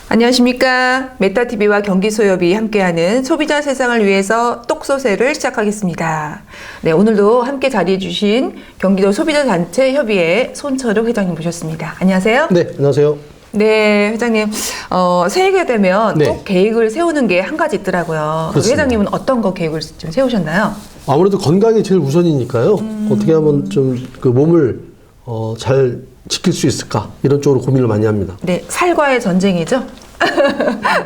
안녕하십니까. 메타TV와 경기소협이 함께하는 소비자 세상을 위해서 똑소세를 시작하겠습니다. 네, 오늘도 함께 자리해 주신 경기도 소비자단체협의회 손철욱 회장님 모셨습니다. 안녕하세요. 네, 안녕하세요. 네, 회장님. 새해가 되면 네. 꼭 계획을 세우는 게 한 가지 있더라고요. 그렇습니다. 회장님은 어떤 거 계획을 좀 세우셨나요? 아무래도 건강이 제일 우선이니까요. 어떻게 하면 좀 그 몸을 잘 지킬 수 있을까 이런 쪽으로 고민을 많이 합니다. 네, 살과의 전쟁이죠?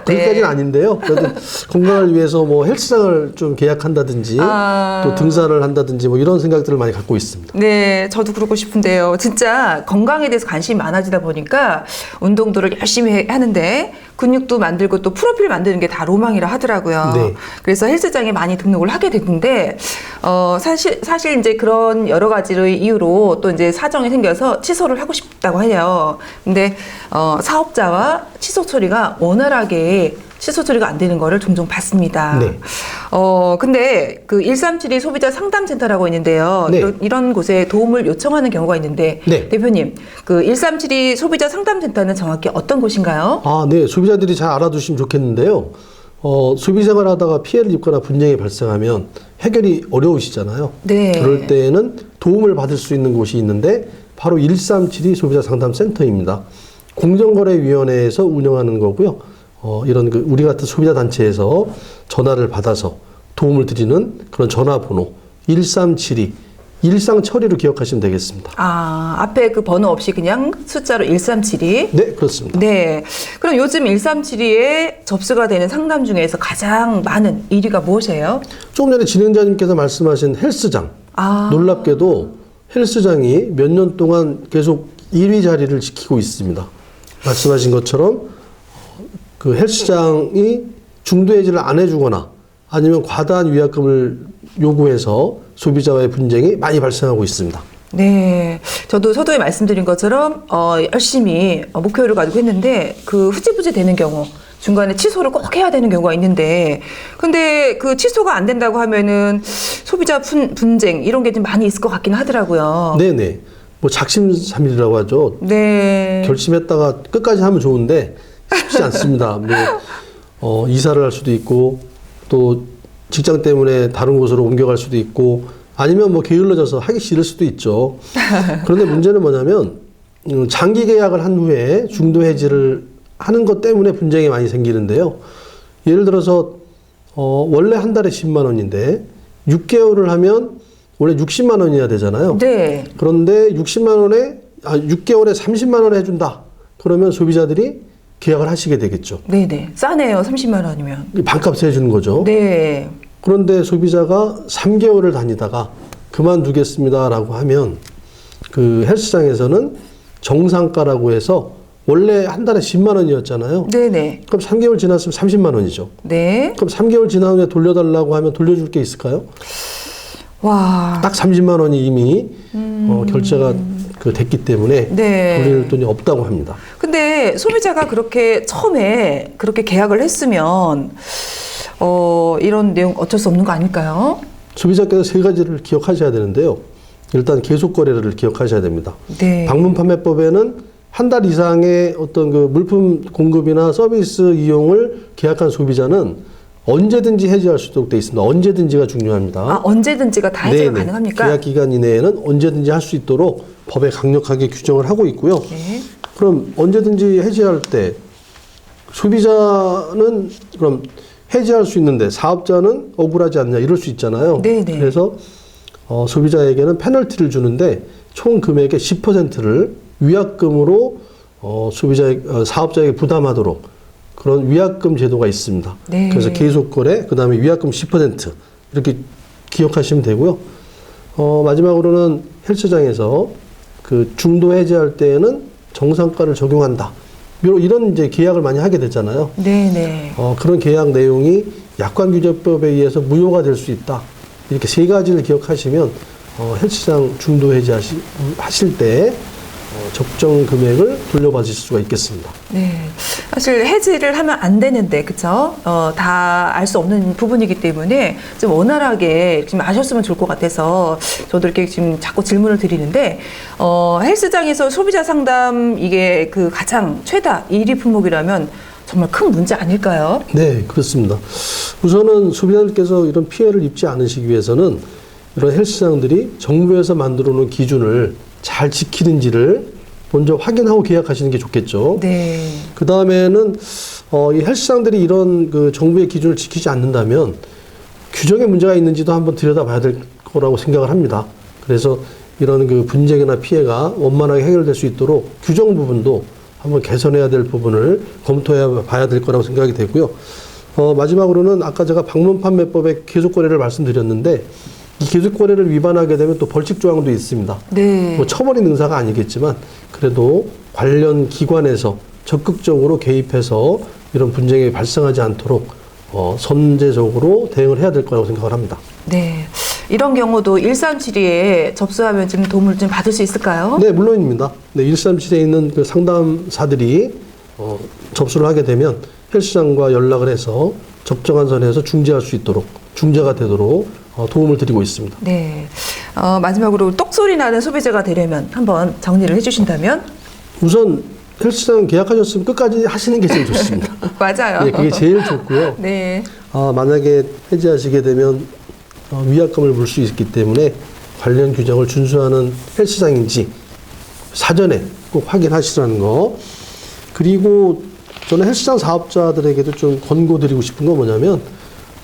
거기까지는 아닌데요. 그래도 건강을 위해서 뭐 헬스장을 좀 계약한다든지 또 등산을 한다든지 뭐 이런 생각들을 많이 갖고 있습니다. 네, 저도 그러고 싶은데요. 진짜 건강에 대해서 관심이 많아지다 보니까 운동들을 열심히 하는데 근육도 만들고 또 프로필 만드는 게 다 로망이라 하더라고요. 네. 그래서 헬스장에 많이 등록을 하게 됐는데 사실 이제 그런 여러 가지의 이유로 또 이제 사정이 생겨서 취소를 하고 싶다고 해요. 근데 사업자와 취소 처리가 원활하게 취소 처리가 안 되는 거를 종종 봤습니다. 네. 근데 그 1372 소비자 상담센터라고 있는데요. 네. 이런 곳에 도움을 요청하는 경우가 있는데 네. 대표님, 그 1372 소비자 상담센터는 정확히 어떤 곳인가요? 아, 네. 소비자들이 잘 알아두시면 좋겠는데요. 소비 생활하다가 피해를 입거나 분쟁이 발생하면 해결이 어려우시잖아요. 네. 그럴 때에는 도움을 받을 수 있는 곳이 있는데 바로 1372 소비자 상담센터입니다. 공정거래위원회에서 운영하는 거고요. 이런 우리 같은 소비자 단체에서 전화를 받아서 도움을 드리는 그런 전화번호 1372 일상 처리로 기억하시면 되겠습니다. 아, 앞에 그 번호 없이 그냥 숫자로 1372. 네, 그렇습니다. 네. 그럼 요즘 1372에 접수가 되는 상담 중에서 가장 많은 1위가 무엇이에요? 조금 전에 진행자님께서 말씀하신 헬스장. 놀랍게도 헬스장이 몇 년 동안 계속 1위 자리를 지키고 있습니다. 말씀하신 것처럼 그 헬스장이 중도 해지를 안 해주거나 아니면 과다한 위약금을 요구해서 소비자와의 분쟁이 많이 발생하고 있습니다. 네. 저도 서두에 말씀드린 것처럼 열심히 목표를 가지고 했는데 그 흐지부지 되는 경우 중간에 취소를 꼭 해야 되는 경우가 있는데 근데 그 취소가 안 된다고 하면은 소비자 분쟁 이런 게 좀 많이 있을 것 같긴 하더라고요. 네네. 뭐 작심삼일이라고 하죠. 네. 결심했다가 끝까지 하면 좋은데 쉽지 않습니다. 뭐 이사를 할 수도 있고 또 직장 때문에 다른 곳으로 옮겨갈 수도 있고 아니면 뭐 게을러져서 하기 싫을 수도 있죠. 그런데 문제는 뭐냐면 장기 계약을 한 후에 중도 해지를 하는 것 때문에 분쟁이 많이 생기는데요. 예를 들어서 원래 한 달에 10만 원인데 6개월을 하면 원래 60만 원이어야 되잖아요. 네. 그런데 6개월에 30만 원 해준다. 그러면 소비자들이 계약을 하시게 되겠죠. 네네. 싸네요. 30만 원이면. 반값을 해주는 거죠. 네. 그런데 소비자가 3개월을 다니다가 그만두겠습니다라고 하면 그 헬스장에서는 정상가라고 해서 원래 한 달에 10만 원이었잖아요. 네네. 그럼 3개월 지났으면 30만 원이죠. 네. 그럼 3개월 지난 후에 돌려달라고 하면 돌려줄 게 있을까요? 와. 딱 30만 원이 이미 결제가 됐기 때문에 네. 돌릴 돈이 없다고 합니다. 근데 소비자가 그렇게 처음에 그렇게 계약을 했으면 이런 내용 어쩔 수 없는 거 아닐까요? 소비자께서 세 가지를 기억하셔야 되는데요. 일단 계속 거래를 기억하셔야 됩니다. 네. 방문 판매법에는 한 달 이상의 어떤 그 물품 공급이나 서비스 이용을 계약한 소비자는 언제든지 해지할 수 있도록 되어 있습니다. 언제든지가 중요합니다. 아, 언제든지가 다 해지가 네네. 가능합니까? 계약 기간 이내에는 언제든지 할 수 있도록 법에 강력하게 규정을 하고 있고요. 네. 그럼 언제든지 해지할 때 소비자는 그럼 해지할 수 있는데 사업자는 억울하지 않냐 이럴 수 있잖아요. 네네. 그래서 소비자에게는 페널티를 주는데 총 금액의 10%를 위약금으로 사업자에게 부담하도록 그런 위약금 제도가 있습니다. 네. 그래서 계속거래, 그 다음에 위약금 10% 이렇게 기억하시면 되고요. 마지막으로는 헬스장에서 그 중도 해지할 때에는 정상가를 적용한다. 이런 이제 계약을 많이 하게 되잖아요. 네네. 그런 계약 내용이 약관규제법에 의해서 무효가 될 수 있다. 이렇게 세 가지를 기억하시면 헬스장 중도 해지하실 때 적정 금액을 돌려받으실 수가 있겠습니다. 네. 사실 해지를 하면 안 되는데, 그쵸? 다 알 수 없는 부분이기 때문에 좀 원활하게 좀 아셨으면 좋을 것 같아서 저도 이렇게 지금 자꾸 질문을 드리는데, 헬스장에서 소비자 상담 이게 그 가장 최다 1위 품목이라면 정말 큰 문제 아닐까요? 네, 그렇습니다. 우선은 소비자들께서 이런 피해를 입지 않으시기 위해서는 이런 헬스장들이 정부에서 만들어 놓은 기준을 잘 지키는지를 먼저 확인하고 계약하시는 게 좋겠죠. 네. 그 다음에는 이 헬스장들이 이런 그 정부의 기준을 지키지 않는다면 규정에 문제가 있는지도 한번 들여다봐야 될 거라고 생각을 합니다. 그래서 이런 그 분쟁이나 피해가 원만하게 해결될 수 있도록 규정 부분도 한번 개선해야 될 부분을 검토해 봐야 될 거라고 생각이 되고요. 마지막으로는 아까 제가 방문 판매법의 계속 거래를 말씀드렸는데 이 계속 거래를 위반하게 되면 또 벌칙 조항도 있습니다. 네. 뭐 처벌이 능사가 아니겠지만 그래도 관련 기관에서 적극적으로 개입해서 이런 분쟁이 발생하지 않도록 선제적으로 대응을 해야 될 거라고 생각을 합니다. 네. 이런 경우도 137에 접수하면 좀 도움을 좀 받을 수 있을까요? 네, 물론입니다. 네, 137에 있는 그 상담사들이 접수를 하게 되면 헬스장과 연락을 해서 적정한 선에서 중재가 되도록 도움을 드리고 있습니다. 네. 마지막으로 똑소리 나는 소비자가 되려면 한번 정리를 해주신다면? 우선 헬스장 계약하셨으면 끝까지 하시는 게 제일 좋습니다. 맞아요. 네, 그게 제일 좋고요. 네. 만약에 해지하시게 되면 위약금을 물 수 있기 때문에 관련 규정을 준수하는 헬스장인지 사전에 꼭 확인하시라는 거. 그리고 저는 헬스장 사업자들에게도 좀 권고드리고 싶은 건 뭐냐면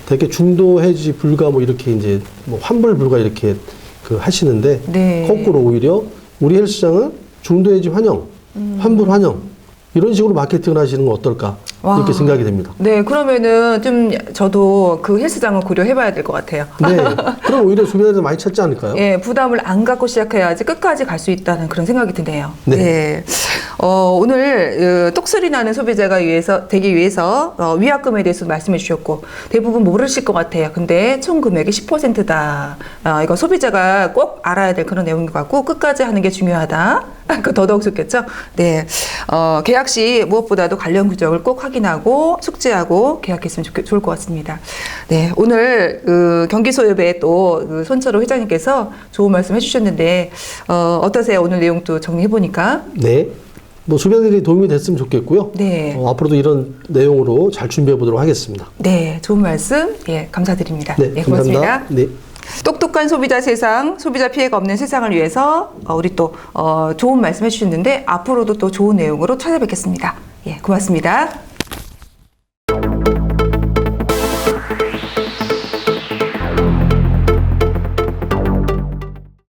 되게 중도 해지 불가 뭐 이렇게 이제 뭐 환불 불가 이렇게 그 하시는데 네. 거꾸로 오히려 우리 헬스장은 중도 해지 환영, 환불 환영 이런 식으로 마케팅을 하시는 건 어떨까 와. 이렇게 생각이 됩니다. 네, 그러면은 좀 저도 그 헬스장을 고려해봐야 될 것 같아요. 네, 그럼 오히려 소비자들 많이 찾지 않을까요? 예, 부담을 안 갖고 시작해야지 끝까지 갈 수 있다는 그런 생각이 드네요. 네. 네. 오늘 똑소리 나는 소비자가 되기 위해서 위약금에 대해서 말씀해 주셨고 대부분 모르실 것 같아요. 근데 총 금액이 10%다. 이거 소비자가 꼭 알아야 될 그런 내용인 것 같고 끝까지 하는 게 중요하다. 그 더더욱 좋겠죠. 네. 계약 시 무엇보다도 관련 규정을 꼭 확인하고 숙지하고 계약했으면 좋을 것 같습니다. 네. 오늘 경기소협의 또 손철호 회장님께서 좋은 말씀 해주셨는데 어떠세요? 오늘 내용도 정리해보니까. 네. 뭐 소비자들이 도움이 됐으면 좋겠고요. 네. 앞으로도 이런 내용으로 잘 준비해 보도록 하겠습니다. 네. 좋은 말씀. 예, 감사드립니다. 네, 감사합니다. 고맙습니다. 네. 똑똑한 소비자 세상, 소비자 피해가 없는 세상을 위해서 우리 또 좋은 말씀 해주셨는데 앞으로도 또 좋은 내용으로 찾아뵙겠습니다. 예, 고맙습니다.